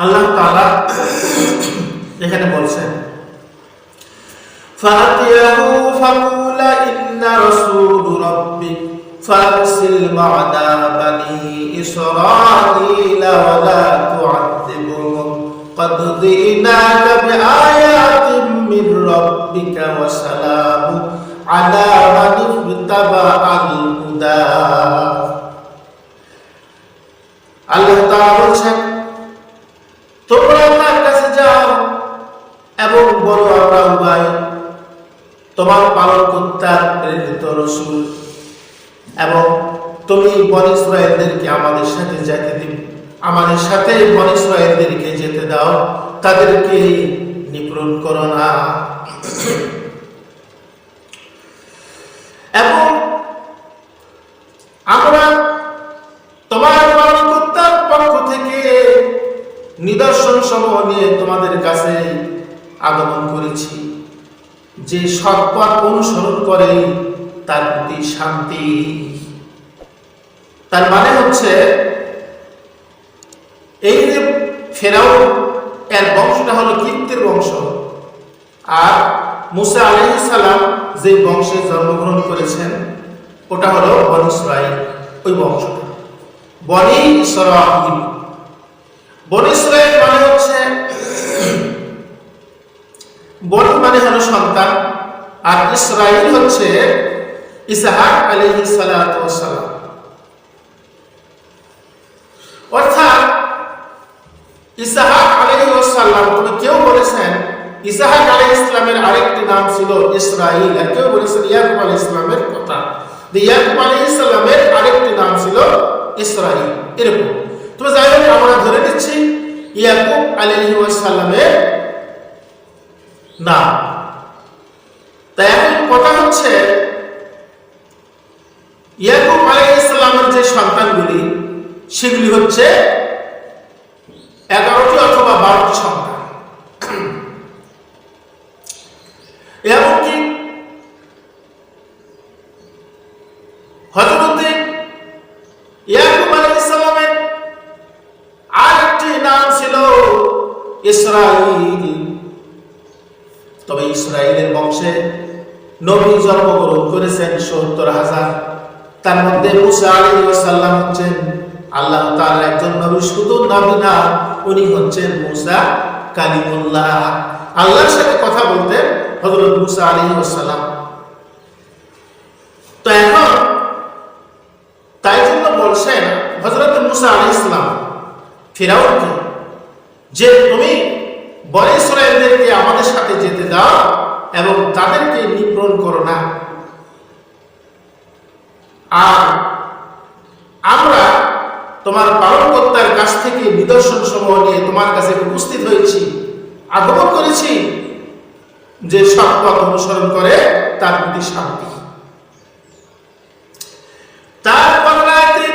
আল্লাহ তাআলা এখানে বলছেন ফাতিয়াহু ফাকুলা ইন্না রাসূল রাব্বিক ফারসিল মা'না বানি ইসরাঈল ওয়া লা তু'আযিবহুম قد جئناك بآيات من ربك وسلام على من اتبع الهدى আল্লাহ তাআলা বলেন তোমরা তার কাছে যাও এবং বলো আমরা উভয় তোমার পালনকর্তার প্রেরিত রাসূল এবং তুমি বনী ইসরাঈলদেরকে আমাদের সাথে যেতে দিন আমাদের সাথে বনী ইসরাঈলদেরকে যেতে দাও তাদেরকে নিপীড়ন করো না এবং আমরা তোমার পালনকর্তার পক্ষ থেকে নিদর্শন সমূহ নিয়ে তোমাদের কাছে আগমন করেছি যে সৎ পথ অনুসরণ করে তার প্রতি শান্তি তার মানে হচ্ছে এই যে ফেরাউন এর বংশটা হলো কিপ্তের বংশ আর মুসা আলাইহিস সালাম যে বংশে জন্মগ্রহণ করেছেন ওটা হলো বনী ইসরাঈল ওই বংশটা বনী ইসরাঈল বনী ইসরাঈল মানে হচ্ছে বনী মানে হলো সন্তান আর ইসরাঈল হচ্ছে ইসহাক আলাইহিস সালাতু ওয়াস সালাম অর্থাৎ ইসহাক আলাইহিস সালাম তবে কেউ বলেছেন ইসহাক আলাইহিস সালামের আরেকটি নাম ছিল ইসরাঈল আর কেউ বলেছেন ইয়াকুব আলাইহিস সালামের কথা ইয়াকুব আলাইহিস সালামের আরেকটি নাম ছিল ইসরাঈল এরকম তবে যাই হোক আমরা ধরে নিচ্ছি ইয়াকুব আলাইহিস সালামের নাম তাই এখন কথা হচ্ছে ইয়াকুব আলাইহিস সালামের যে সন্তানগুলি সেগুলি হচ্ছে 11টি অথবা 12টি সন্তান এমনকি হযরত ইয়াকুব আলাইহিস সালামের আরেকটি নাম ছিল ইসরাঈল তবে ইসরাঈলের বংশে নবী জন্মগ্রহণ করেছেন ৭০,০০০ তার মধ্যে মুসা আলাইহিস সালাম হচ্ছেন আল্লাহ তাআলার একজন নবী শুধু নবী না উনি হচ্ছেন মুসা কালিমুল্লাহ আল্লাহর সাথে কথা বলতেন হযরত মুসা আলাইহিস সালাম তো এখন তাই জন্য বলছেন হযরত মুসা আলাইহিস সালাম ফিরাউনকে যে তুমি বনী ইসরাঈলদেরকে আমাদের সাথে যেতে দাও এবং তাদেরকে নিপীড়ন করো না আর আমরা তোমার পালনকর্তার কাছ থেকে নিদর্শন সমূহ নিয়ে তোমার কাছে উপস্থিত হয়েছি আগমন করেছি যে সৎ পথ অনুসরণ করে তার প্রতি শান্তি তারপর আয়াতে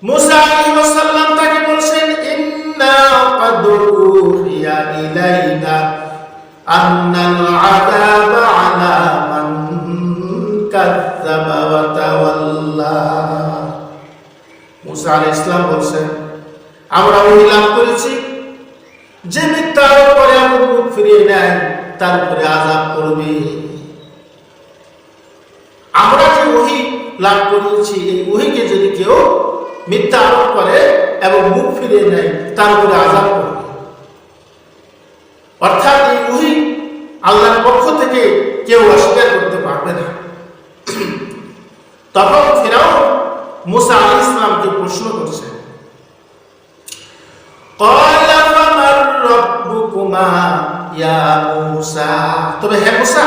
মুসা আলাইহিস সালাম তাকে বলছেন ইন্না ক্বাদ উহিয়া ইলাইনা আন্নাল আযাবা আলা মান কাযযাবা ওয়া তাওয়াল্লা মুসা আলাইহিস সালাম বলছেন আমরা ওহী লাভ করেছি যে মিথ্যার উপরে মুখ ফিরিয়ে নেয় তার উপরে আযাব পড়বে আমরা যে ওহী লাভ করেছি এই ওহীকে যদি কেউ মিথ্যা আরোপ করে এবং মুখ ফিরিয়ে নেয় তার উপরে আযাব পড়বে অর্থাৎ এই ওহী আল্লাহর পক্ষ থেকে কেউ অস্বীকার করতে পারবে না তখন ফিরাউন মুসা আলাইহিস সালামকে প্রশ্ন করছে ক্বালা ফামান রাব্বুকুমা ইয়া মুসা তবে হে মুসা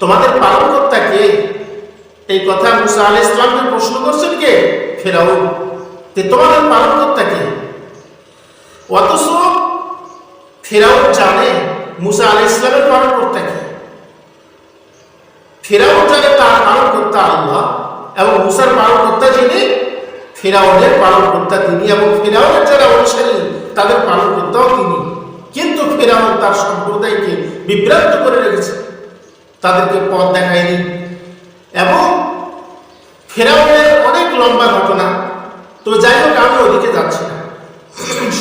তোমাদের পালনকর্তা কে এই কথা মুসা আলাইহিস সালামকে প্রশ্ন করছেন কে ফিরাউন যে তোমাদের পালনকর্তা কে অথচ ফিরাউন জানে মুসা আলাইহিস সালামের পালনকর্তা কে ফিরাউন জানে তার পালনকর্তা আল্লাহ এবং মুসার পালনকর্তা যিনি ফিরাউনের পালনকর্তা তিনি এবং ফিরাউনের যারা অনুসারী তাদের পালনকর্তাও তিনি কিন্তু ফিরাউন তার সম্প্রদায়কে বিভ্রান্ত করে রেখেছে তাদেরকে পথ দেখায়নি এবং ফিরাউনের অনেক লম্বা ঘটনা তো যাই হোক আমি ওদিকে যাচ্ছি না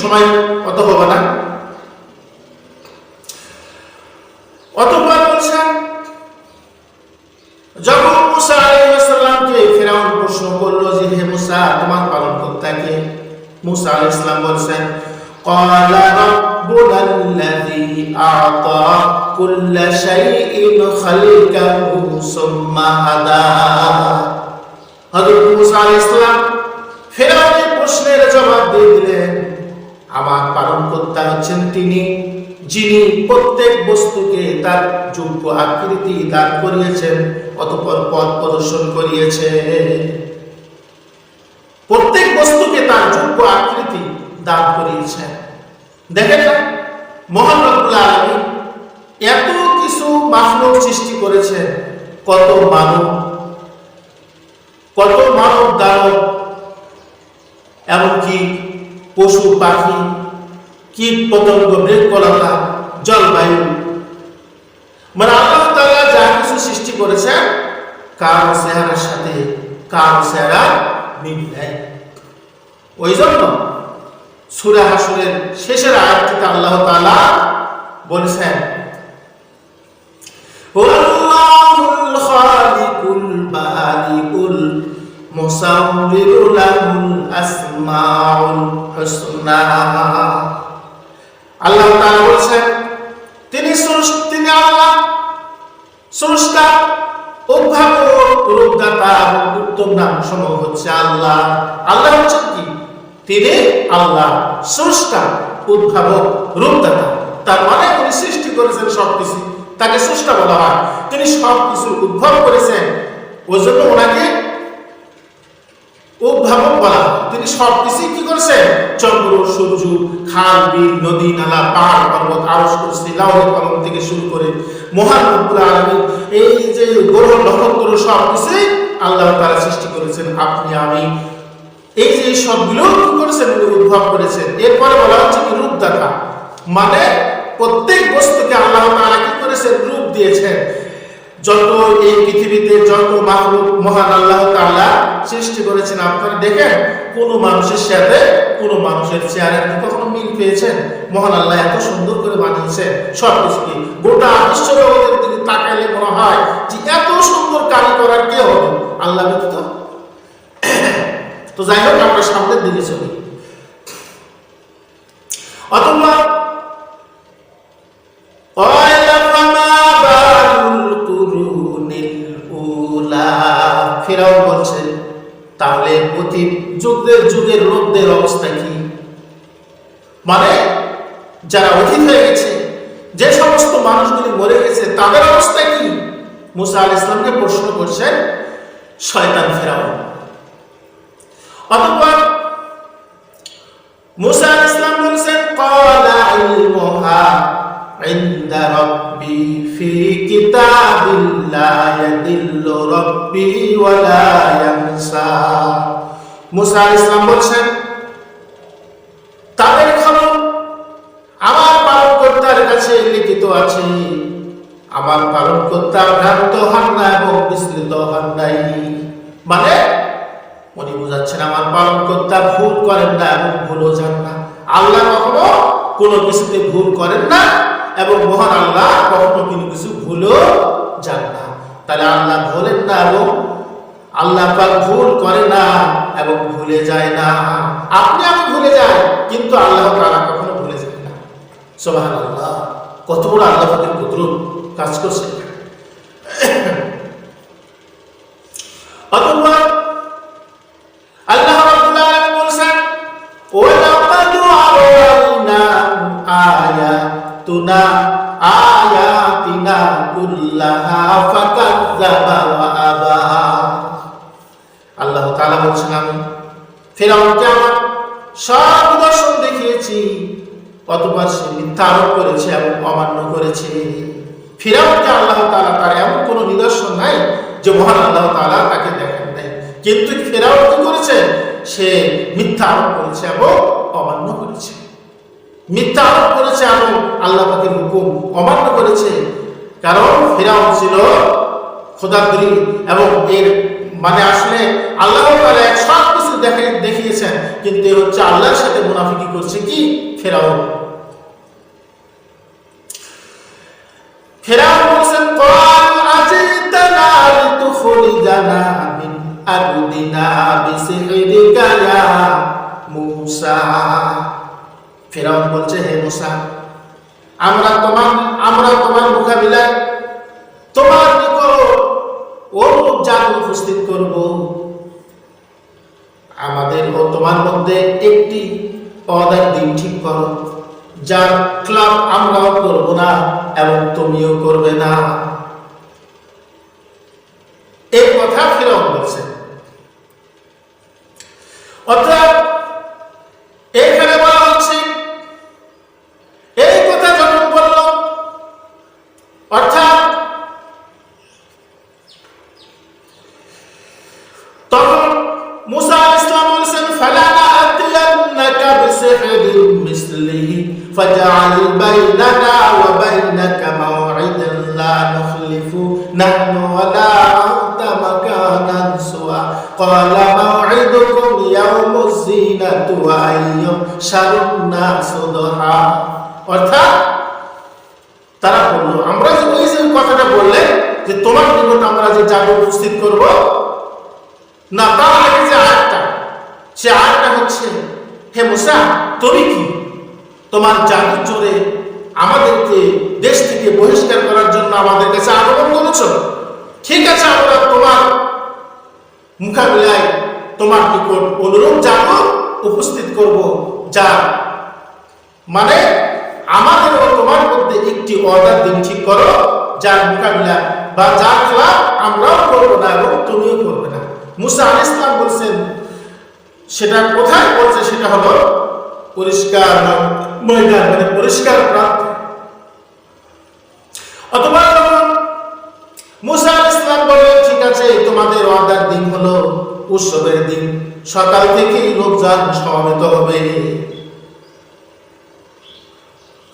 সময় অত হবে না। অতঃপর বলছেন, যখন মুসা আলাইহিস সালামকে ফিরআউন প্রশ্ন করলো যে হে মুসা তোমার পালনকর্তা কে, মুসা আলাইহিস সালাম বলছেন ক্বালা রাব্বুনাল্লাযী আ'তা কুল্লা শাইইন খালকাহু সুম্মা হাদা। হযরত মুসা আলাইহিস সালাম ফিরআউনের প্রশ্নের জবাব দিয়ে দিলেন, আমার পালনকর্তা হচ্ছেন তিনি যিনি প্রত্যেক বস্তুকে তার যোগ্য আকৃতি দান করিয়েছেন, অতঃপর পথ প্রদর্শন করিয়েছে। প্রত্যেক বস্তুকে তার যোগ্য আকৃতি দান করিয়েছেন। দেখেন না, মহান রব্বুল আলামিন এত কিছু মাখলুক সৃষ্টি করেছেন, কত মানব দানব, এমনকি পশু পাখি, কীট পতঙ্গ, বৃক্ষলতা, জলবায়ু, মানে আল্লাহ তাআলা যা কিছু সৃষ্টি করেছেন কার চেহারার সাথে কার চেহারা মিল নেই। ওই জন্য সূরা হাশরের শেষের আয়াতটিতে আল্লাহ তাআলা বলেছেন, ওয়াল্লাহুল খালিকুল বারিকুল মুসাউবিরু লাহুল আসমাউল হুসনা। আল্লাহ তাআলা বলেছেন তিনি আল্লাহ স্রষ্টা, উদ্ভাবক, রূপদাতা, উত্তম নাম সমূহ হচ্ছে আল্লাহ। আল্লাহ হচ্ছেন কি? তিনি আল্লাহ, স্রষ্টা, উদ্ভাবক, রূপদাতা। তার মানে তিনি সৃষ্টি করেছেন সবকিছু, তাকে স্রষ্টা বলা হয়। তিনি সবকিছু উদ্ভব করেছেন, ওই জন্য ওনাকে উদ্ভাবক বলা হয়। তিনি সবকিছু কি করেছেন? চন্দ্র, সূর্য, খাল, বিল, নদী, নালা, পাহাড়, পর্বত, আরশ, কুরসি, লাউহে কলম থেকে শুরু করে মহান রব্বুল আলামিন এই যে গ্রহ নক্ষত্র সবকিছু আল্লাহ তাআলা সৃষ্টি করেছেন। আপনি আমি এই যে সবগুলো কি করেছেন? উদ্ভব করেছেন। এরপরে বলা হচ্ছে কি রূপদাতা, মানে প্রত্যেক বস্তুকে আল্লাহ তাআলা কি করেছেন? রূপ দিয়েছেন। যত এই পৃথিবীতে যত মাখলুক মহান আল্লাহ তাআলা সৃষ্টি করেছেন, আপনারা দেখেন কোন মানুষের সাথে কোন মানুষের চেহারা কি কখনো মিল পেয়েছেন? মহান আল্লাহ এত সুন্দর করে বানিয়েছেন সবকিছুকে, গোটা বিশ্বজগতের দিকে তাকাইলে মনে হয় যে এত সুন্দর কারিগর আর কে হবে আল্লাহ ব্যতীত। তো যাই হোক, আমরা সামনের দিকে চলি। অথবা ফিরআউন বলছে তাহলে প্রতি যুগের লোকদের অবস্থা কি? মানে যারা অতীত হয়ে গেছে, যে সমস্ত মানুষগুলি মরে গেছে, তাদের অবস্থা কি? মুসা আলাইহিস সালামকে প্রশ্ন করছেন শয়তান ফিরআউন। অতঃপর মুসা আলাইহিস সালাম বলেছেন ক্বালা ইলমুহা ইনদা রাব্বি ফি কিতাবিল্লা ইয়াদিল্লু রাব্বি ওয়া লা ইয়ানসা। মুসা আলাইহিস সালাম বলেছেন তাদের খবর আমার পালনকর্তার কাছে লিখিত আছে, আমার পালনকর্তা ভ্রান্ত হন না এবং বিস্মৃত হন নাই। মানে উনি বুঝাচ্ছেন আমার পালনকর্তা ভুল করেন না এবং ভুলও যান না। আল্লাহ কখনো কোনো কিছুতে ভুল করেন না এবং মহান আল্লাহ কখনো কোনো কিছু ভুলও যান না। তাহলে আল্লাহ ভুলেন না এবং আল্লাহ পাক ভুল করে না এবং ভুলে যায় না। আপনি আমি ভুলে যাই, কিন্তু আল্লাহ তাআলা কখনো ভুলে যায় না। সুবহানাল্লাহ, কত বড় আল্লাহ পাকের কুদরত কাজ করছে। অতঃপর আল্লাহ রাব্বুল আলামিন বলেন ওয়া লাকাদ আরাইনা আয়াতিনা কুল্লাহা ফাকাযযাবা ওয়া আবা। আল্লাহ তাআলা বলেন আমি ফিরআউনকে আমার সব নিদর্শন দেখিয়েছি, অতঃপর সে মিথ্যা আরোপ করেছে এবং অমান্য করেছে। ফিরআউনকে আল্লাহ তাআলা তার এমন কোনো নিদর্শন নাই যে মহান আল্লাহ তাআলা তাকে দেখান নাই, কিন্তু ফিরআউন কি করেছে? সে মিথ্যা আরোপ করেছে এবং অমান্য করেছে। মিথ্যা আরোপ করেছে এবং আল্লাহ পাকের হুকুম অমান্য করেছে। কারণ ফিরআউন ছিল খোদাদ্রোহী এবং এর মানে আসলে আল্লাহ তাআলা এক সব কিছু দেখিয়েছেন, কিন্তু এ হচ্ছে আল্লাহর সাথে মুনাফিকি করছে কি ফেরাউন। ফেরাউন বলছেন ক্বাল আজিতানা লিতুখরিজানা মিন আরদিনা বিসিহরিকা ইয়া মূসা। ফেরাউন বলছে, হে মূসা, আমরা তোমার মোকাবিলায় তোমার নিকট ওর জাদু উপস্থিত করব, আমাদের ও তোমার মধ্যে একটি ওয়াদার দিন ঠিক করো, যার খেলাফ আমরাও করব না এবং তুমিও করবে না। এই কথা ফেরাউন বলছে। অর্থাৎ এইখানে বলা হচ্ছে এই কথা যখন বলল, অর্থাৎ তখন মুসা আলাইহিস সালাম বলেছেন ফালানা আতিয়ান্নাকা বিসিহরিন মিসলিহি ফাজআল বাইনানা ওয়া বাইনাকা মাওঈদান লা নুখলিফু নাহনু ওয়ালা আনতা মাকানান সুওয়া ক্বালা মাওঈদুকুম ইয়াউমুজ যিনাতু ওয়া আইয়ুশারুন নাসু দুহা। অর্থাৎ তারা বলল, আমরা যে ওই যে কথাটা বললেন যে তোমার নিকট আমরা যে জাদু উপস্থিত করব না, তার আগে যে আয়াতটা, সে আয়াতটা হচ্ছে, হে মূসা, তুমি কি তোমার জাদুর জোরে আমাদেরকে দেশ থেকে বহিষ্কার করার জন্য আমাদের কাছে আগমন করেছো? ঠিক আছে, আমরা তোমার মোকাবিলায় তোমার নিকট অনুরূপ জাদু উপস্থিত করব, যা মানে আমাদের ও তোমার মধ্যে একটি অর্ডার দিন ঠিক করো, যার মোকাবিলা বা যার খেলাফ আমরাও করবো না এবং তুমিও করবে না। মুসা আলাইহিস সালাম বলছেন, সেটা কোথায় বলছে? সেটা হলো পরিষ্কার ময়দান, মানে পরিষ্কার প্রান্ত। অথবা মুসা আলাইহিস সালাম বললেন, ঠিক আছে, তোমাদের ওয়াদার দিন হলো উৎসবের দিন, সকাল থেকেই লোকজন সমবেত হবে।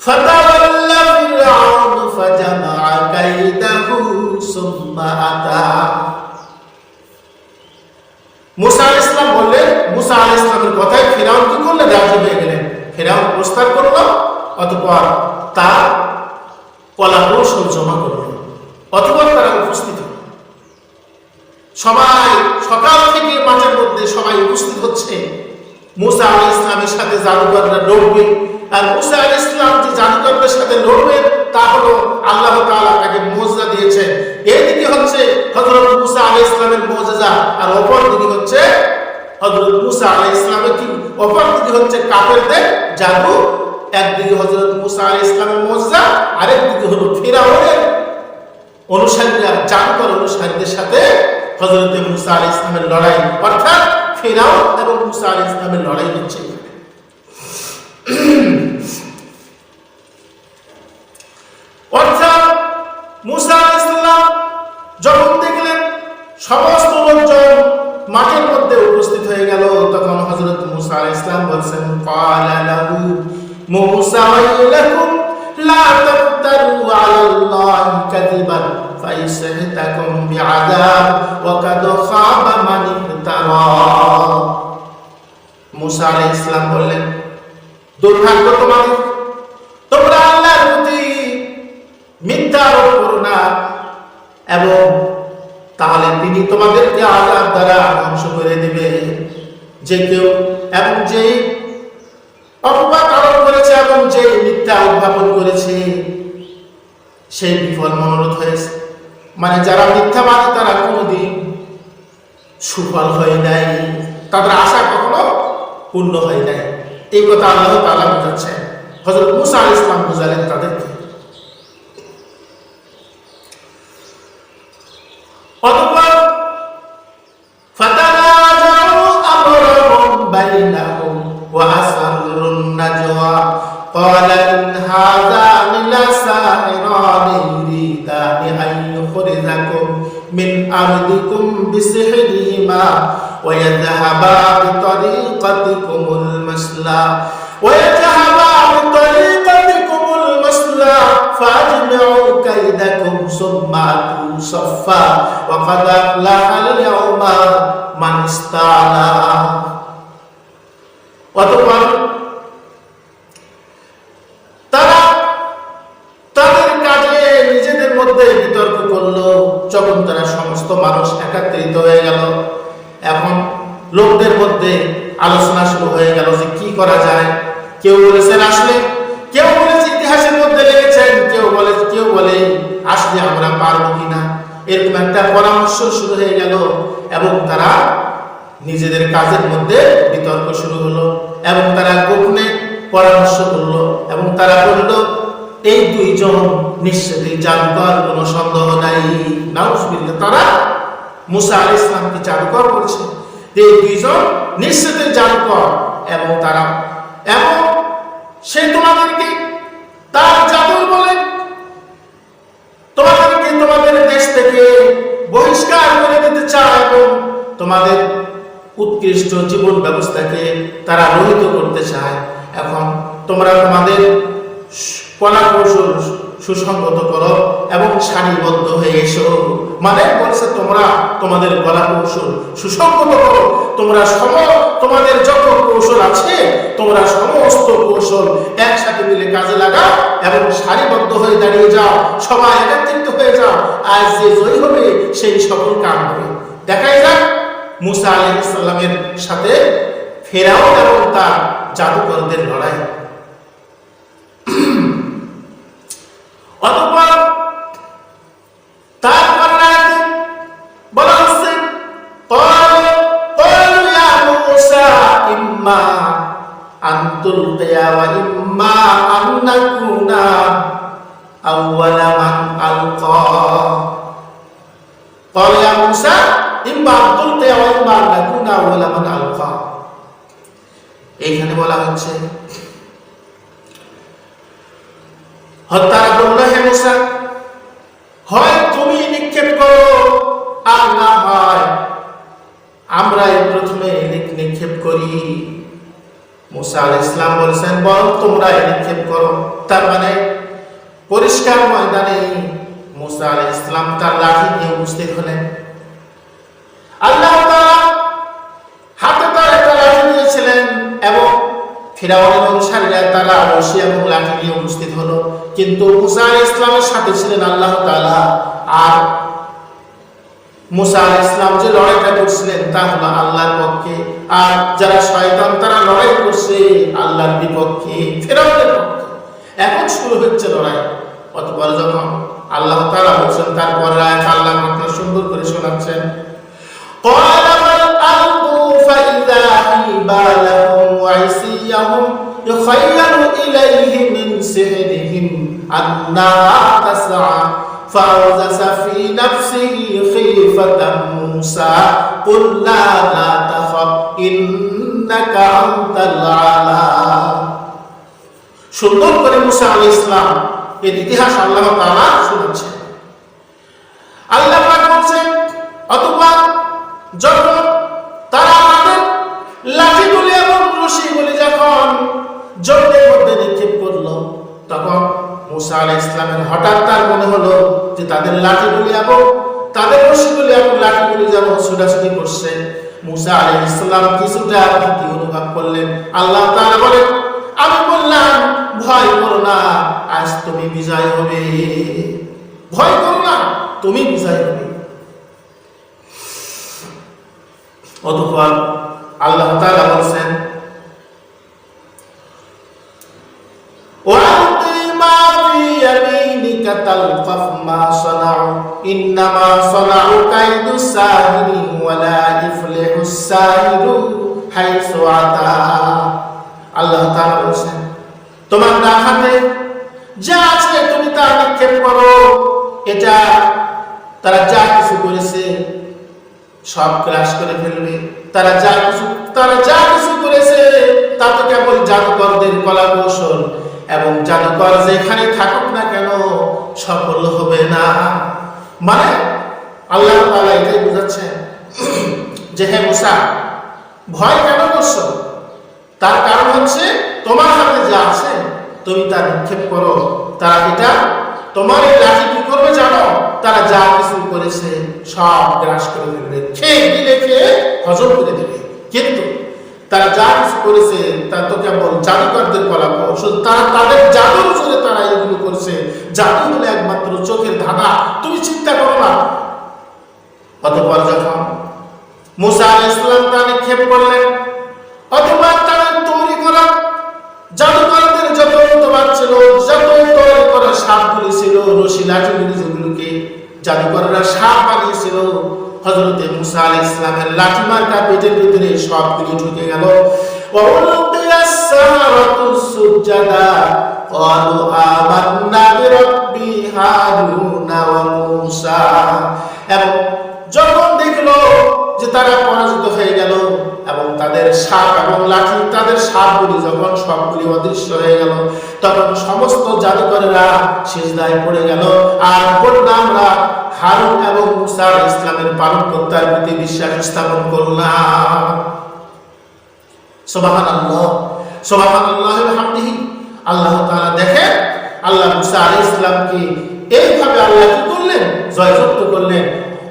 ফাতাওয়াল্লা ফিরআউন ফাজামা কাইদাহু সুম্মা আতা। মুসা আলাইহিস সালাম বললেন, মুসা আলাইহিস সালামের কথায় ফিরআউন কি করলেন? রাজি হয়ে গেলেন। ফিরআউন প্রস্তাব করল, অতঃপর তার কলাকৌশল জমা করল, অতঃপর তারা উপস্থিত হল। সবাই সকাল থেকে মাঠের মধ্যে সবাই উপস্থিত হচ্ছে। মুসা আলাইহিস সালামের সাথে জাদুকররা লড়বে, আর মুসা আলাইহিস সালাম যে জাদুকরদের সাথে লড়বেন তা হলো আল্লাহ তাআলা তাকে মুজিজা দিয়েছেন। এইদিকে হচ্ছে হযরত মুসা আলাইহিস সালামের মুজিজা, আর অপর দিকে হচ্ছে হযরত মুসা আলাইহিস সালামের কি, অপর দিকে হচ্ছে কাফেরদের জাদু। একদিকে হযরত মুসা আলাইহিস সালামের মুজিজা, আরেক দিকে হলো ফিরআউনের অনুসারীরা, জাদুকর অনুসারীদের সাথে হযরত মুসা আলাইহিস সালামের লড়াই। অর্থাৎ ফিরআউন এবং মুসা আলাইহিস সালামের লড়াই হচ্ছে। অর্থাৎ মুসা আলাইহিস সালাম যখন দেখলেন সমস্ত লোকজন মাঠের মধ্যে উপস্থিত হয়ে গেল, তখন হযরত মুসা আলাইহিস সালাম বলেন, ক্বালা লাহু মুসা ওয়াইলাকুম লা তাফতারু আলাল্লাহি কাযিবান ফাইসহিতাকুম বিআযাব ওয়া কাদ খাবা মান ইফতারা। মুসা আলাইহিস সালাম বললেন, দুর্ভাগ্য তোমাদের, তোমরা আল্লাহর প্রতি মিথ্যা আরোপ করো না, এবং তাহলে তিনি তোমাদেরকে আযাব দ্বারা ধ্বংস করে দিবে। যে কেউ এবং যে অপবাদ আরোপ করেছে এবং যে মিথ্যা উদ্ভাবন করেছে, সেই বিফল মনোরথ হয়েছে। মানে যারা মিথ্যাবাদী তারা কোনোদিন সুফল হয় নাই, তাদের আশা কখনো পূর্ণ হয় নাই। এই কথা আল্লাহ তাআলা বোঝাচ্ছেন, হযরত মুসা আলাইহিস সালাম বুঝালেন তাদেরকে। অতঃপর ফাতানাজাউ আমরাহুম বাইনাহুম ওয়া আসরুন নাজওয়া ক্বালা ইন হাযানি লাসাহিরানি ইউরিদানি আন ইখরিজাকুম মিন আরদিকুম বিসিহরিহিমা ওয়া ইয়াযহাবা বিতরিকাতিকুমুল মাসলা فاجمعوا كيدكم ثم أتوا صفا وقد أفلح اليوم من استعلى। অতঃপর তারা তাদের কাজে নিজেদের মধ্যে বিতর্ক করলো। যখন তারা সমস্ত মানুষ একত্রিত হয়ে গেল, এখন লোকদের মধ্যে আলোচনা শুরু হয়ে গেল যে কি করা যায়। কেউ বলেছেন আসলে, কেউ বলেছে ইতিহাসের মধ্যে লেগেছেন, কেউ বলে আসলে আমরা পারবো কিনা। এরকম একটা পরামর্শ শুরু হয়ে গেল এবং তারা নিজেদের কাজের মধ্যে বিতর্ক শুরু হলো এবং তারা গোপনে পরামর্শ করলো এবং তারা বলল এই দুইজন নিশ্চিতই জাদুকর, কোনো সন্দেহ নাই। নাউজুবিল্লাহ, তারা মুসা আলাইহিস সালামকে জাদুকর বলছে, এই দুইজন নিশ্চিতই জাদুকর এবং তারা এবং সে তোমাদেরকে তার জাদুর বলে তোমাদেরকে তোমাদের দেশ থেকে বহিষ্কার করে দিতে চায় এবং তোমাদের উৎকৃষ্ট জীবন ব্যবস্থাকে তারা রহিত করতে চায়। এখন তোমরা তোমাদের কলা কৌশল সুসংগত করো এবং সারিবদ্ধ হয়ে এসো। মানে বলছে তোমরা তোমাদের কলা কৌশল সুসংগত করো, তোমাদের যত কৌশল আছে তোমরা সমস্ত কৌশল একসাথে মিলে কাজে লাগাও এবং সারিবদ্ধ হয়ে দাঁড়িয়ে যাও, সবাই একত্রিত হয়ে যাও। আজ যে জয়ী হবে সেই সকল কাম হবে। দেখাই যাক মুসা আলাইহিস সালামের সাথে ফেরাউন এবং তার জাদুকরদের লড়াই। অতঃপর তারপর বলা হচ্ছে ক্বালু ইয়া মূসা ইম্মা আন তুলকিয়া ওয়া ইম্মা আন নাকুনা আউওয়ালা মান আলকা। ক্বালু ইয়া মূসা ইম্মা আন তুলকিয়া ওয়া ইম্মা আন নাকুনা আউওয়ালা মান আলকা। এইখানে বলা হচ্ছে তারা বলল, হে মুসা, হয় তুমি নিক্ষেপ করো আর না হয় আমরা প্রথমে নিক্ষেপ করি। মুসা আলাইহিস সালাম বলেছেন বরং তোমরা নিক্ষেপ করো। তার মানে পরিষ্কার ময়দানে মুসা আলাইহিস সালাম তার লাঠি নিয়ে উপস্থিত হলেন। আল্লাহ তাআলা হাতে তার একটা লাঠি নিয়েছিলেন এবং ফিরাউনের অনুসারীরা তারা রশি এবং লাঠি নিয়ে উপস্থিত হলো। কিন্তু মুসা আলাইহিস সালামের সাথে ছিলেন আল্লাহ তাআলা। আর মুসা আলাইহিস সালাম যে লড়াইটা করছিলেন তা হলো আল্লাহর পক্ষে, আর যারা শয়তান তারা লড়াই করছে আল্লাহর বিপক্ষে, ফিরাউনের পক্ষে। এখন শুরু হচ্ছে লড়াই। অতঃপর যখন আল্লাহ তাআলা বলছেন, তারপর আয়াত আল্লাহ মাত্র সুন্দর করে শোনাচ্ছেন, ক্বালা বাল আলকু ফাইযা হিবালাহুম ওয়া ইসিয়াহুম ইউখায়্যালু ইলাইহি মিন সিহরিহিম আন্নাহা তাসআ ফাওজাসা ফি নাফসিহি খিফাতাম মূসা কুল্লা লা তাখাফ ইন্নাকা আনতাল আলা। সুন্দর করে মুসা আলাইহিস সালাম এর ইতিহাস আল্লাহ তাআলা শোনাচ্ছেন। আল্লাহ পাক বলেন, অতঃপর যখন তারা আমাদের লাঠিগুলি এবং রশিগুলি যখন জমিনের মধ্যে নিক্ষেপ করলো, তখন মুসা আলাইহিস সালামের হঠাৎ তার মনে হলো যে তাদের লাঠিগুলি এবং তাদের রশিগুলি এবং লাঠিগুলি যেন ছোটাছুটি করছে। মুসা আলাইহিস সালাম কিছুটা ভীতি অনুভব করলেন। আল্লাহ তাআলা বলেন, আমি বললাম ভয় করো না, আজ তুমি বিজয় হবে। ভয় করো না, তুমি বিজয় হবে। অতঃপর আল্লাহ তাআলা বলেন, ওয়ালকি মা ফি ইয়ামিনিকা তালকাফ মা সানাউ ইন্নামা সানাউ কাইদুস সাহিরি ওয়া লা ইফলিহুস সাহিরু হাইসু আতা। আল্লাহ তাআলা বলেন, তোমার ডান হাতে যা আছে তুমি তা নিক্ষেপ করো। এটা তারা যা কিছু করেছে সব ক্রাশ করে ফেলবে। তারা যা কিছু করেছে তা তো কেবল জাদুকরদের কলা কৌশল, এবং জাদুকর যেখানে থাকুক না কেন সফল হবে না। মানে আল্লাহ তাআলা এটাই বোঝাচ্ছেন যে হে মুসা, ভয় কেন করছো? তার কারণ হচ্ছে তোমার হাতে যা আছে তুমি তা নিক্ষেপ করো। তারা এটা তোমার এই লাঠি কি করবে জানো? তারা যা কিছু করেছে সব গ্রাস করে ফেলবে, খেয়ে হজম করে দেবে। কিন্তু তারা যা কিছু করেছে তা তো কেবল জাদুকরদের কলাকৌশল। তারা তাদের জাদুর জোরে তারা এগুলো করেছে। জাদু হলে একমাত্র চোখের ধাঁধা, তুমি চিন্তা করো না। অতঃপর যখন মুসা আলাইহিস সালাম তা নিক্ষেপ করলেন, অথবা তাদের তৈরি করা জাদুকরদের যত উদ্ভাবন ছিল, যত তৈরি করা সাপগুলি ছিল, রশি লাঠিগুলি যেগুলোকে জাদুকররা সাপ বানিয়েছিল, হযরতে মুসা আলাইহিস সালামের লাঠি মার্কা পেটের ভিতরে সবগুলি ঢুকে গেল। ওয়ালকিয়াস সাহারাতু সুজদা ক্বালু আমান্না বিরাব্বি হারুনা ওয়া মূসা। এবং যখন দেখলো যে তারা পরাজিত হয়ে গেল এবং তাদের সাপ এবং লাঠি, তাদের সাপগুলি যখন সবগুলি অদৃশ্য হয়ে গেল, তখন সমস্ত জাদুকরেরা সিজদায় পড়ে গেল আর বলল, আমরা হারুন এবং মূসা আলাইহিস সালামের পালনকর্তার প্রতি বিশ্বাস স্থাপন করলাম। সুবহানাল্লাহ, সুবহানাল্লাহি ওয়া বিহামদিহি। আল্লাহ তাআলা দেখেন, আল্লাহ মূসা আলাইহিস সালামকে এইভাবে আল্লাহ কি করলেন, জয়যুক্ত করলেন।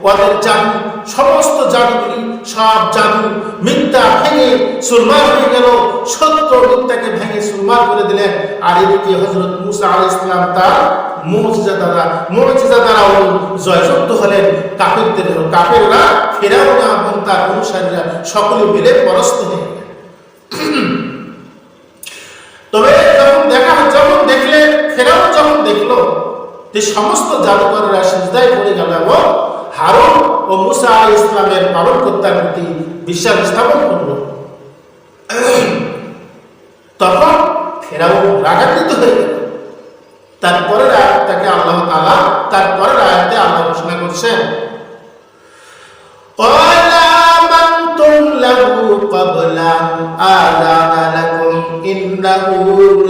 ওদের জাদু, সমস্ত জাদুগুলি, সব জাদু মিথ্যা ভেঙে চুরমার হয়ে গেল। সত্য মিথ্যাকে ভেঙে চুরমার করে দিলেন। আর এদিকে হযরত মূসা আলাইহিস সালাম তার মুজিজা দ্বারা জয়যুক্ত হলেন। কাফেররা, ফিরআউন এবং তার অনুসারীরা সকলে মিলে পরাস্ত হয়ে গেলেন। তবে যখন দেখলেন, ফিরআউন যখন দেখলো যে সমস্ত জাদুকররা সিজদায় পড়ে গেল এবং হারুন ও মূসা আলাইহিস সালামের পালনকর্তার প্রতি বিশ্বাস স্থাপন করল, তখন ফিরআউন রাগান্বিত হয়ে গেল। তারপরের আয়াতটাকে আল্লাহ তাআলা তারপরের আয়াতে আল্লাহ ঘোষণা করছেন, ক্বালা আমানতুম লাহু ক্বাবলা আযানা লাকুম ইন্নাহু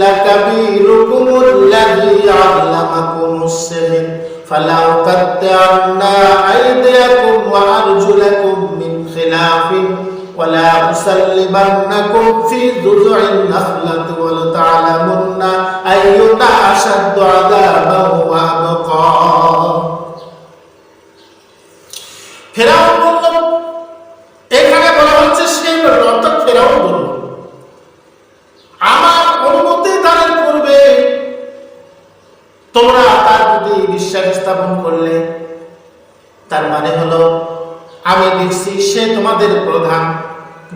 লাকাবীরুকুমুল্লাযী আল্লামাকুমুস সিহর ফালাউ কাত্তা'না আইদিয়াকুম ওয়া আরজুলাকুম মিন খিলাফিন ওয়া লা উসাল্লিবান্নাকুম ফি যুযু'in নাখলাতি ওয়া লা তা'লামুন্না আইয়ুনা আশাদ্দু আযাবান ওয়া আবকা। ফিরআউন বলল, এখানে বলা হচ্ছে সেই অর্থাৎ ফিরআউন বলল, আমার অনুমতি দানের পূর্বে তোমরা তার প্রতি বিশ্বাস স্থাপন করলে, তার মানে হলো আমি দেখছি সে তোমাদের প্রধান,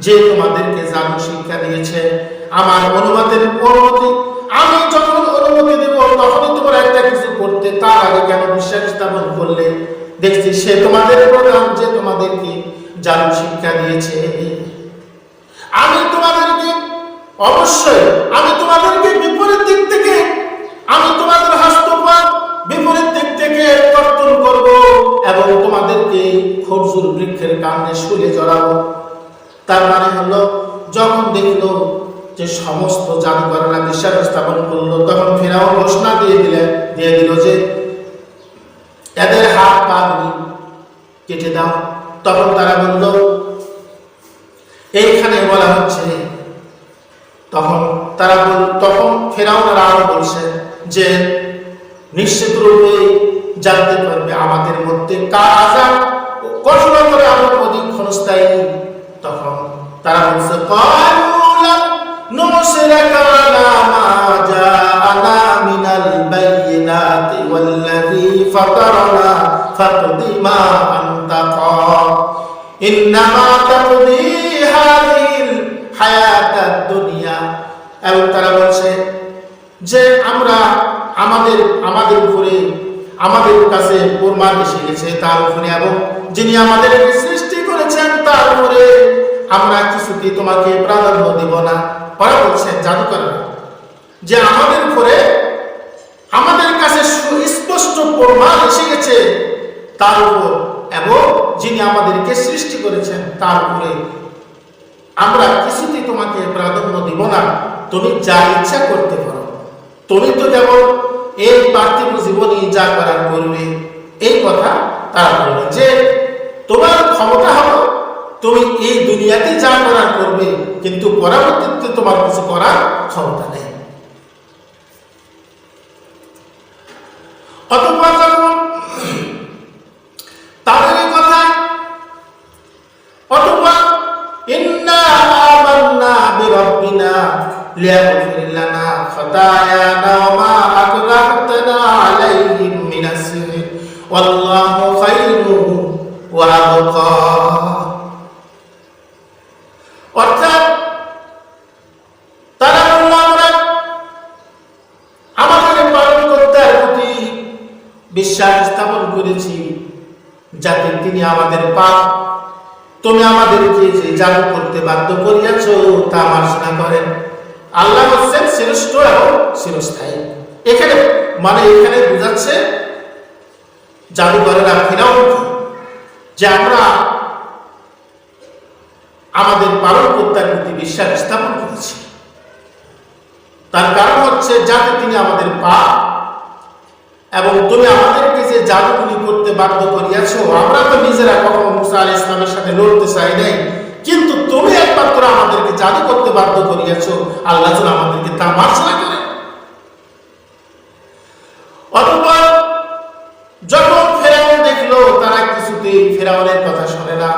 যে তোমাদেরকে জাদু শিক্ষা দিয়েছে। আমার অনুমতি, আমি যখন অনুমতি দেব তখনই তোমরা একটা কিছু করতে, তার আগে কেন বিশ্বাস স্থাপন করলে? দেখছি সে তোমাদের প্রধান, যে তোমাদেরকে জাদু শিক্ষা দিয়েছে। আমি তোমাদেরকে অবশ্যই বিপরীত দিক থেকে, আমি তোমাদের হস্তপাত বিপরীত দিক থেকে কর্তন করব এবং তোমাদেরকে খরজুর বৃক্ষের কাণ্ডে শুলে জড়াবো। তার মানে হলো, যখন দেখলো যে সমস্ত জাদুকররা বিশ্বাস স্থাপন করলো, তখন ফিরআউন ঘোষণা দিয়ে দিল যে এদের হাত পা কেটে দাও। তখন তারা বলল, এইখানে বলা হচ্ছে, তখন ফিরআউন আরো বলছে যে নিশ্চিত রূপে জানতে পারবে আমাদের মধ্যে কার আযাব কঠোর করে আরো অধিক ক্ষণস্থায়ী। তখন তারা বলছে, ক্বালু লান নুসিরাকা আলা মা জাআনা মিনাল বাইয়িনাতি ওয়াল্লাযী ফাতারানা ফাকদি মা আনতা ক্বাদ ইন্নামা তাকদি হাযিহিল হায়াতাদ দুনিয়া। এবং তারা বলছে যে আমরা আমাদের উপরে, আমাদের কাছে প্রমাণ এসে গেছে তার উপরে, এবং যিনি আমাদেরকে সৃষ্টি করেছেন তার উপরে আমরা কিছুতেই তোমাকে প্রাধান্য দেব না। ওরা বলছেন জাদুকররা যে আমাদের উপরে, আমাদের কাছে সুস্পষ্ট প্রমাণ এসে গেছে তার উপর, এবং যিনি আমাদেরকে সৃষ্টি করেছেন তার উপরে আমরা কিছুতেই তোমাকে প্রাধান্য দিব না। তুমি যা ইচ্ছা করতে পারো, তুমি তো কেবল এই পার্থিব জীবনে যা করার করবে। এই কথা তারা বলবে যে তোমার ক্ষমতা হলো তুমি এই দুনিয়াতে যা করার করবে, কিন্তু পরবর্তীতে তোমার কিছু করার ক্ষমতা নেই। অতঃপর যখন তাদের এই কথা, অতঃপর ইন্না আমান্না সুলাইমানা ওয়া মা আকরাহতানা আলাইহি মিনাস সিহর ওয়াল্লাহু খায়রু ওয়া আবকা। অর্থাৎ তারা বলল আমরা আমাদের পালনকর্তার প্রতি বিশ্বাস স্থাপন করেছি যাতে তিনি আমাদের পাপ তুমি আমাদেরকে যে জাদু করতে বাধ্য করিয়াছ তা মার্জনা করেন। আল্লাহ হচ্ছেন শ্রেষ্ঠ এবং চিরস্থায়ী। এখানে বুঝাচ্ছে জাদুঘরেরা ফিরাউন যে আমরা আমাদের পালনকর্তার প্রতি বিশ্বাস স্থাপন করেছি, তার কারণ হচ্ছে যাতে তিনি আমাদের পাপ এবং তুমি আমাদেরকে যে জাদুগুলি করতে বাধ্য করিয়াছ, আমরা তো নিজেরা কখনো মুসা আলাইহিস সালামের সাথে লড়তে চাই নাই, কিন্তু তুমি একমাত্র আমাদেরকে জাদু করতে বাধ্য করিয়াছ, আল্লাহ যেন আমাদেরকে তা মার্জনা করে। অতঃপর যখন ফেরাউন দেখলো তারা কিছুতেই ফেরাউনের কথা শোনে না,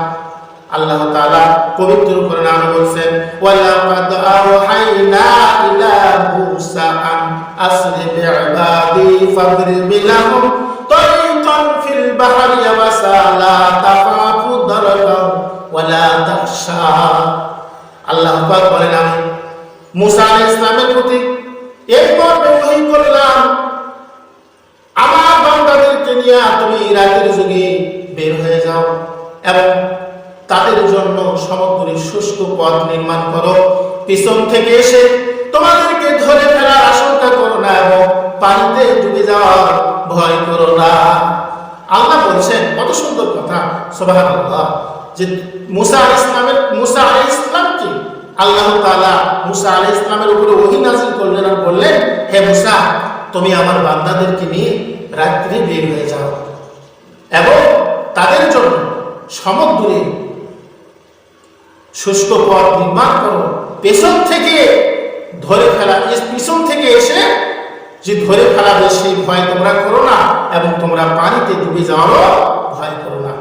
আল্লাহ তাআলা পবিত্র কোরআনে বলছেন ওয়ালাকাদ আওহাইনা ইলা মূসা আন আসরি বিইবাদি ফাদরিব লাহুম তারিকান ফিল বাহরি ওয়াসা লা তাখাফু দারাকান ওয়ালা তাখশা। আল্লাহ পাক বলেন আমি মূসা আলাইহিস সালামের প্রতি একবার ওহী করলাম, আমার বান্দাদেরকে নিয়ে তুমি রাতের যুগে বের হয়ে যাও এবং তাদের জন্য সমুদ্রের শুষ্ক পথ নির্মাণ করো, পিছন থেকে এসে তোমাদেরকে ধরে ফেলার আশঙ্কা করো না এবং পানিতে ডুবে যাওয়ার ভয় করো না। আল্লাহ বলছেন, কত সুন্দর কথা, সুবহানাল্লাহ, যে মুসা আলাইহিস সালামকে আল্লাহ তাআলা মুসা আলাইহিস সালামের উপরে ওহী নাযিল করলেন আর বললেন, হে মুসা তুমি আমার বান্দাদেরকে নিয়ে রাত্রে বের হয়ে যাও এবং তাদের জন্য সমুদ্রে শুষ্ক পথ নির্মাণ করো, পেছন থেকে এসে যে ধরে ফেলাবে সেই ভয় তোমরা করো না এবং তোমরা পানিতে ডুবে যাওয়ারও ভয় করো না।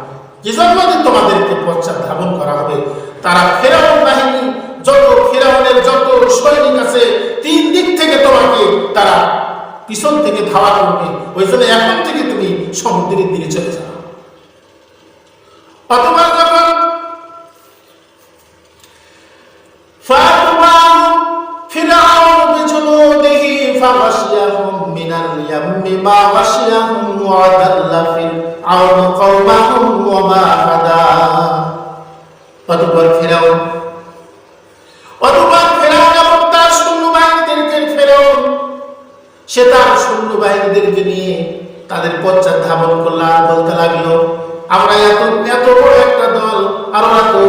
কি জন্য তোমাদেরকে পশ্চাৎ ধাবন করা হবে। তারা ফেরাউন বাহিনী ফেরাউনের যত সৈনিক আছে 3 দিক থেকে তোমাকে তারা পিছন থেকে ধাওয়া করবে, ওই জন্য এখন থেকে তুমি সমুদ্রের দিকে চলে যাও। অথবা যখন ফিরাউন বিজুনুদিহি ফাগাশিয়াহুম মিনাল ইয়াম্মি মা গাশিয়াহুম ওয়া আদাল্লা ফিরআউন কওমাহুম ওয়া মা হাদা। অতঃপর ফিরাউন এবং তার সৈন্যবাহিনীদেরকে নিয়ে তাদের পশ্চাৎ ধাবন করল আর বলতে লাগলো, আমরা এত বড় একটা দল আর ওরা তো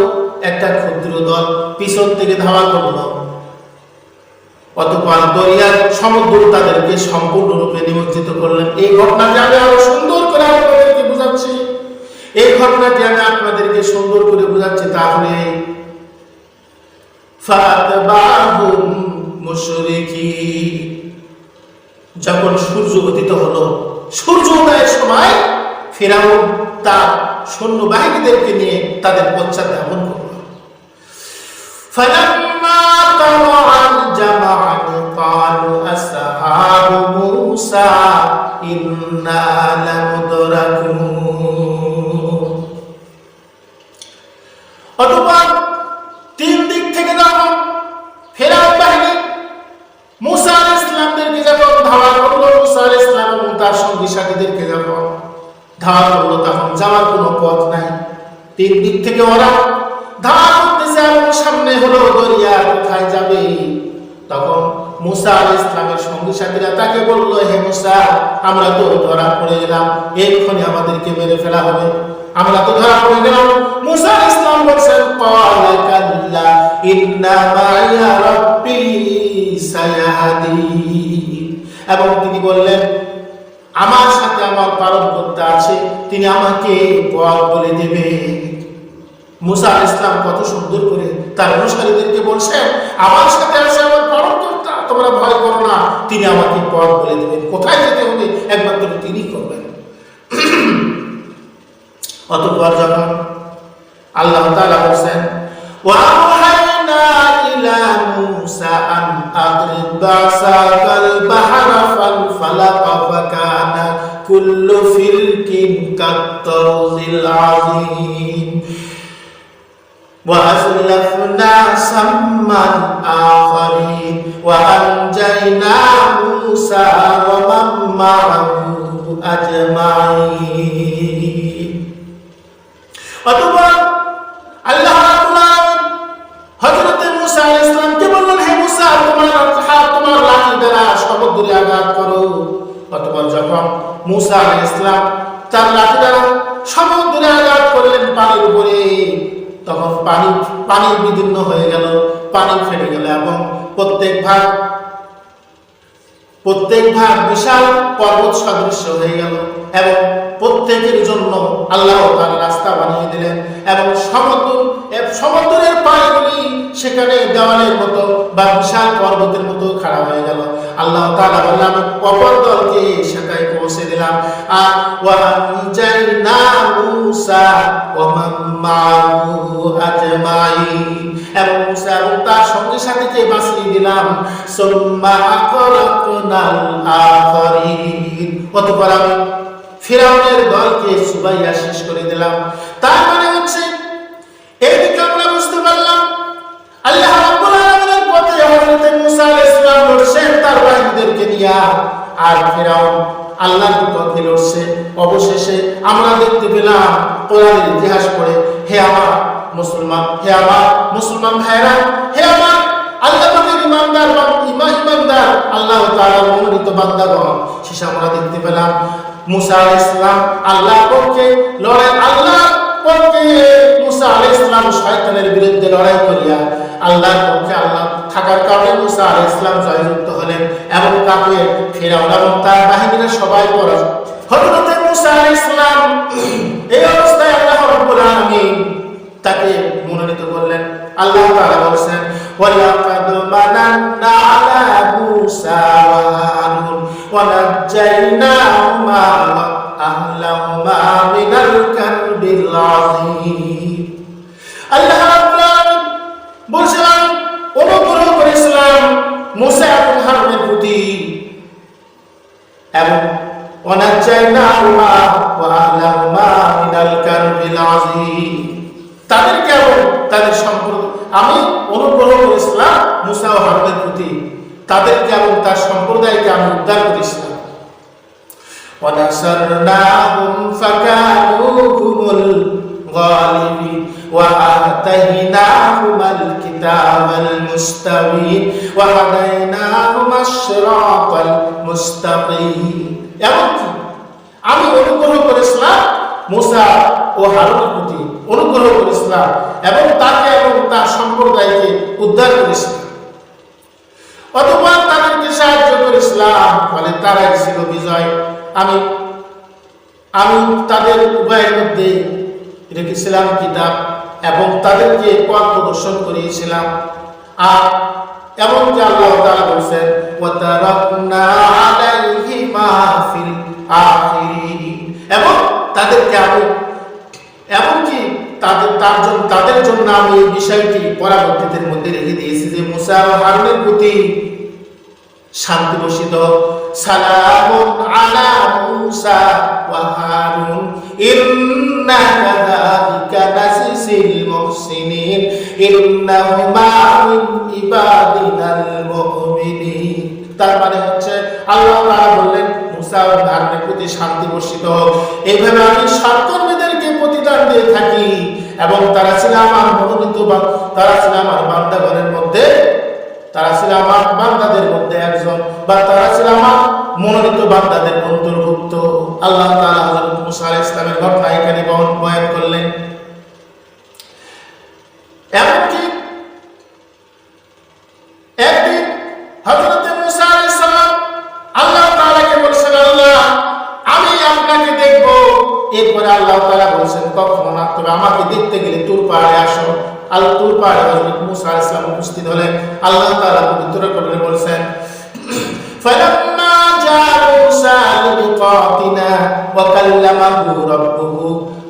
একটা ক্ষুদ্র দল, পিছন থেকে ধাওয়া করলো। অতঃপর দরিয়ার সমুদ্র তাদেরকে সম্পূর্ণরূপে নিমজ্জিত করলেন। এই ঘটনাটি আমি আরো সুন্দর করে আপনাদেরকে বুঝাচ্ছি, তাহলে ফাতবাহুম মুশরিকিন, যখন সূর্য উদিত হলো, সূর্য উদয়ের সময় ফিরাউন তার সৈন্যবাহিনীদেরকে নিয়ে তাদের পশ্চাৎ ধাবন করল। ফালাম্মা তারাআল জামাআন ক্বালু আসহাবু মূসা ইন্না লামুদরাকুন। অতঃপর 3 দিক থেকে যখন ফেরাউন বাহিনী মূসা আলাইহিস সালামকে যখন ধাওয়া করলো, মূসা আলাইহিস সালাম এবং তার সঙ্গী সাথীদেরকে যখন ধাওয়া করলো, তখন যাওয়ার কোনো পথ নাই। 3 দিক থেকে ওরা ধাওয়া করতেছে এবং সামনে হলো দরিয়া, কোথায় যাবে? তখন মূসা আলাইহিস সালামের সঙ্গী সাথীরা তাকে বলল, হে মূসা, আমরা তো ধরা পড়ে গেলাম, এক্ষুনি আমাদেরকে মেরে ফেলা হবে, আমরা তো ধরা পড়ে গেলাম। মূসা আলাইহিস সালাম বলেন, ক্বালা কাল্লা ইন্না মা'ইয়া রাব্বী সায়াহদিন, এবং তিনি বললেন, আমার সাথে আমার পালনকর্তা আছে, তিনি আমাকে পথ বলে দেবে। মূসা আলাইহিস সালাম কত সুন্দর করে তার অনুসারীদেরকে বলছেন, আমার সাথে আছে আমার পালনকর্তা, তোমরা ভয় করো না, তিনি আমাকে পথ বলে দেবেন, কোথায় যেতে হবে একমাত্র তিনি করবেন। অতঃপর যখন আল্লাহ তাআলা বলেন, ওয়া আওহাইনা ইলা মূসা আন আদরিব বাসাকাল বাহর কুল্লু ফিরকিন কাত্তাউজিল আযীম ওয়া আযলাফনা সাম্মান আখারিন ওয়া আনজাইনা মূসা ওয়া মান মা'আহু আজমাইন। অতঃপর আল্লাহ রাব্বুল আলামিন হযরত মূসা আলাইহিস সালামকে বললেন, হে মূসা, তোমার লাঠি দ্বারা সমুদ্রে আঘাত করো। অতঃপর যখন মূসা আলাইহিস সালাম তার লাঠি দ্বারা সমুদ্রে আঘাত করলেন পানির উপরে, তখন পানি বিদীর্ণ হয়ে গেল, পানি ফেটে গেল এবং প্রত্যেক ভাগ বিশাল পর্বত সদৃশ হয়ে গেল এবং প্রত্যেকের জন্য আল্লাহ তাআলা রাস্তা বানিয়ে দিলেন এবং সমুদ্রের পানিগুলি সেখানে দেওয়ালের মতো বা বিশাল পর্বতের মতো খাড়া হয়ে গেল। আল্লাহ তাআলা বললেন, আমি অপর দলকে সেটাই পৌঁছে দিলাম। আর ওয়া আনজাইনা মূসা ওয়া মান মা'আহু আজমাইন, এবং মূসা এবং তার সঙ্গী সাথীকে বাঁচিয়ে দিলাম। সুম্মা আগরাকনাল আখারিন, অতঃপর আমি ফিরআউনের দলকে সুবাইয়া শেষ করে দিলাম। তার মানে হচ্ছে এইদিকে আমরা বুঝতে পারলাম আল্লাহ রাব্বুল আলামিনের পথে হযরত মূসা আলাইহিস সালাম লড়ছেন তার বাহিনীদেরকে নিয়ে, আর ফিরআউন আল্লাহর পথে লড়ছে। অবশেষে আমরা দেখতে পেলাম কোরআনের ইতিহাস পড়ে, হে আমার মুসলমান ভাইরা, হে আমার আল্লাহ পাকের ইমানদার আল্লাহ তাআলার মনোনীত বান্দাগণ, শেষে আমরা দেখতে পেলাম মূসা আলাইহিস সালাম আল্লাহর পক্ষে লড়াই, আল্লাহর পক্ষে মূসা আলাইহিস সালাম শয়তানের বিরুদ্ধে লড়াই করিয়া আল্লাহর পক্ষে আল্লাহ থাকার কারণে মূসা আলাইহিস সালাম জয়যুক্ত হলেন এবং কাফের ফিরআউন এবং তার বাহিনীরা সবাই পরাজিত। হযরত মূসা আলাইহিস সালাম এই অবস্থায় আল্লাহ রাব্বুল আলামিন তাকে মনোনীত করলেন। আল্লাহ তাআলা বলেন, ওয়ালাকাদ মানান্না আলা মূসা ওয়া হারুন ওয়া নাজ্জাইনাহুমা ওয়া আহলাহুমা মিনাল কারবিল আযীম। আল্লাহ রাব্বুল আলামিন বলেন, অনুগ্রহ করেছিলাম মূসা এবং হারুনের প্রতি এবং ওয়া নাজ্জাইনাহুমা ওয়া আহলাহুমা মিনাল কারবিল আযীম, তাদেরকে এবং তাদের সম্পর্ক আমি অনুগ্রহ করেছিলাম মূসা ও হারুনের প্রতি, তাদেরকে এবং তার সম্প্রদায়কে আমি উদ্ধার করেছিলাম। ওয়া নাসারনাহুম ফাকানু হুমুল গালিবিন ওয়া আতাইনাহুমাল কিতাবাল মুস্তাবিন ওয়া হাদাইনাহুমাস সিরাতাল মুস্তাকিম। এমনকি আমি অনুগ্রহ করেছিলাম মূসা ও হারুনের প্রতি, অনুগ্রহ করেছিলাম এবং তাকে এবং তার সম্প্রদায়কে উদ্ধার করেছিলাম। অতঃপর তাদেরকে সাহায্য করেছিলাম, ফলে তারাই ছিল বিজয়। আমি তাদের উভয়ের মধ্যে রেখেছিলাম কিতাব এবং তাদেরকে পথ প্রদর্শন করিয়েছিলাম। আর এমনকি আল্লাহ তাআলা বলেন, ওয়া তারাকনা আলাইহিমা ফিল আখিরিন, এবং তাদেরকে আমি এমনকি তাদের জন্য আমি এই বিষয়টি পরবর্তীদের মধ্যে রেখে দিয়েছি যে মূসা ও হারুনের প্রতি শান্তি বর্ষিত। সালামুন আলা মূসা ওয়া হারুন ইন্না কাযালিকা নাসিল মুহসিনিন ইন্নাহুমা মিন ইবাদিনাল মুমিনিন। তার মানে হচ্ছে আল্লাহ তাআলা বললেন মূসা ও হারুনের প্রতি শান্তি বর্ষিত হোক, এইভাবে আমি সৎকর্মীদেরকে প্রতিদান দিয়ে থাকি এবং তারা ছিল আমার মনোনীত, তারা ছিল আমার বান্দাগণের মধ্যে, তারা ছিল আমার বান্দাদের মধ্যে একজন, বা তারা ছিল আমার মনোনীত বান্দাদের অন্তর্ভুক্ত। আল্লাহ তাআলা হযরত মূসা আলাইহিস সালামের ঘটনা এখানে বয়ান করলেন। এমনকি একদিন হযরত মূসা আলাইহিস সালাম আল্লাহ তাআলাকে বলছেন, আল্লাহ আমি আপনাকে দেখব। এরপরে আল্লাহ তাআলা বলছেন, কখনো না, তবে আমাকে দেখতে গেলে তুর পাহাড়ে আসো। তুর পাহাড়ে হযরত মূসা আলাইহিস সালাম উপস্থিত হলেন। আল্লাহ তাআলা পবিত্র কোরআনে বলেছেন, ফালাম্মা জা মূসা লিমিকাতিনা ওয়া কাল্লামাহু রাব্বুহু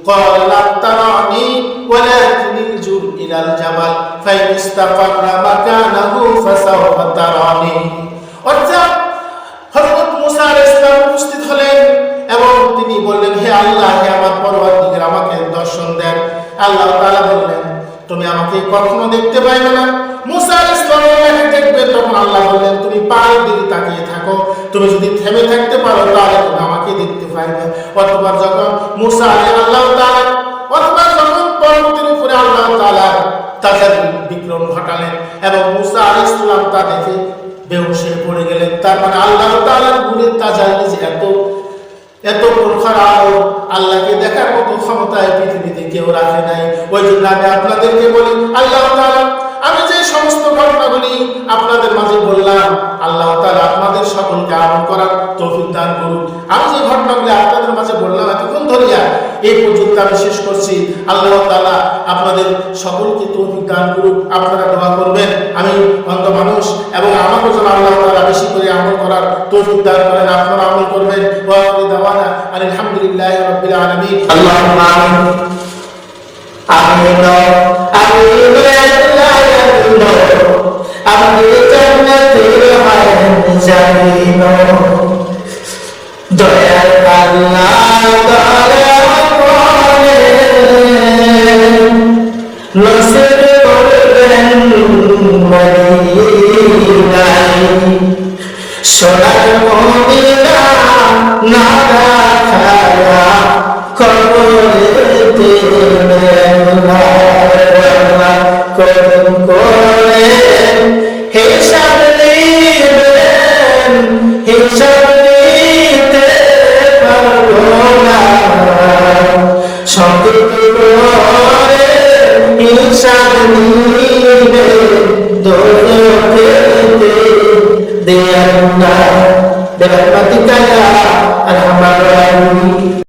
ক্বালা লা তারানি ওয়ালাকিন ইরজু ইলাল জাবাল ফাইন ইসতাকাররা মাকানাহু ফাসাওফা তারানি। অর্থাৎ হযরত মূসা আলাইহিস সালাম উপস্থিত হলেন এবং আল্লাহ তাআলা বললেন তুমি আমাকে কখনো দেখতে পাইবে না। মুসা আলাইহিস সালাম দেখবে, তখন আল্লাহ বললেন তুমি পায়ের দিকে তাকিয়ে থাকো, তুমি যদি থেমে থাকতে পারো তাহলে তুমি আমাকে দেখতে পাইবে। অতঃপর যখন মুসা আলাইহিস আল্লাহ তাআলা অতঃপর যখন পর্বতের উপরে আল্লাহ তাআলা তাজাল্লি বিক্রম ঘটালেন এবং মুসা আলাইহিস সালাম তা দেখে বেহুশ হয়ে পড়ে গেলেন। তার মানে আল্লাহ তাআলার নূরের তাজাল্লি যে এত প্রখর আলো, আল্লাহকে দেখার মতো ক্ষমতা এই পৃথিবীতে কেউ রাখে নাই। ওই জন্য আমি আপনাদেরকে বলি, আল্লাহ তাআলা আমি যে সমস্ত ঘটনাগুলি আপনাদের মাঝে বললাম, আল্লাহ তাআলা আপনাদের সকলকে আমল করার তৌফিক দান করুন। আমি যে ঘটনাগুলি আপনাদের মাঝে বললাম এতক্ষণ ধরিয়া, এই পর্যন্ত আমি শেষ করছি। আল্লাহ তাআলা আপনাদের সকলকে তৌফিক দান করুন। আপনারা দোয়া করবেন আমি অন্ধ মানুষ এবং আমাকে যেন আল্লাহ তাআলা বেশি করে আমল করার তৌফিক দান করেন। আপনারা আমল করবেন। ওয়া আখিরু দাওয়ানা আলহামদুলিল্লাহি রাব্বিল আলামিন। আল্লাহুম্মা আমিন আমিন আমি জান্নাতের জানিন দয়াল আল্লাহ দয়া করে নসিব করবেন মদিনায় সোনার মদিনা না রাখায়া কবরেতে করুন করে হিসাব নিবেন, হিসাব নিতে পারবো না সঙ্গে করে হিসাব নিবে দোজখেতে দেন না দেবাতিকা